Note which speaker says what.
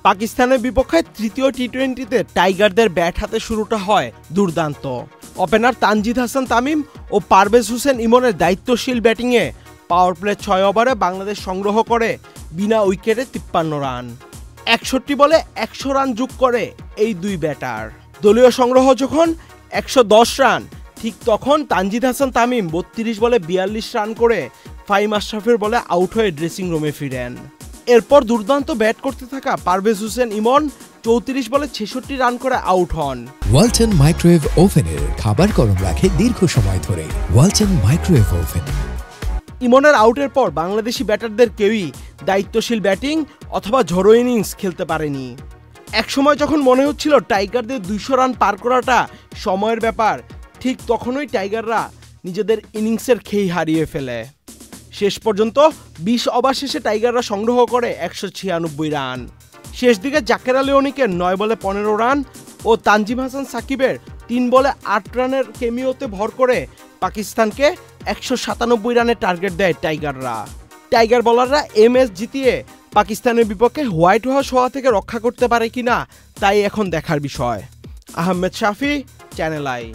Speaker 1: পাকিস্তানের বিপক্ষে তৃতীয় টি-20তে টাইগারদের ব্যাট হাতে শুরুটা হয় দুর্দান্ত। ওপেনার তানজিদ হাসান তামিম ও পারভেজ হোসেন ইমনের দায়িত্বশীল ব্যাটিংয়ে পাওয়ার প্লে ৬ ওভারে বাংলাদেশ সংগ্রহ করে বিনা উইকেটে ৫৩ রান। ৬১ বলে ১০০ রান যোগ করে এই দুই ব্যাটার। দলীয় সংগ্রহ যখন ১১০ রান, ঠিক তখন তানজিদ হাসান তামিম ৩২ বলে ৪২ রান করে ফাহিম আশরাফের বলে আউট হয়ে ড্রেসিং রুমে ফিরেন। এরপর দুর্দান্ত ব্যাট করতে থাকা পারভেজ হোসেন ইমন ৩৪ বলে ৬৬ রান করে আউট হন।
Speaker 2: ওয়ালটন মাইক্রোওয়েভ ওভেনের খাবার গরম রাখে দীর্ঘ সময় ধরে। Walton microwave oven.
Speaker 1: ইমনের আউটের পর বাংলাদেশি ব্যাটারদের কেউই দায়িত্বশীল ব্যাটিং অথবা ঝড়ো ইনিংস খেলতে পারেনি। একসময় যখন মনে হচ্ছিল টাইগারদের ২০০ রান পার করাটা সময়ের ব্যাপার, ঠিক তখনই টাইগাররা নিজেদের ইনিংসের খেই হারিয়ে ফেলে। শেষ পর্যন্ত ২০ ওভার শেষে টাইগাররা সংগ্রহ করে ১৯৬ রান। শেষ দিকে জাকের আলী অনিকের ৯ বলে ১৫ রান ও তানজিম হাসান সাকিবের ৩ বলে ৮ রানের কেমিওতে ভর করে পাকিস্তানকে ১৯৭ রানের টার্গেট দেয় টাইগাররা। টাইগার বোলাররা ম্যাচ জিতিয়ে পাকিস্তানের বিপক্ষে হোয়াইট হাউস হওয়া থেকে রক্ষা করতে পারে কিনা তাই এখন দেখার বিষয়। আহমেদ শাফি, চ্যানেল আই।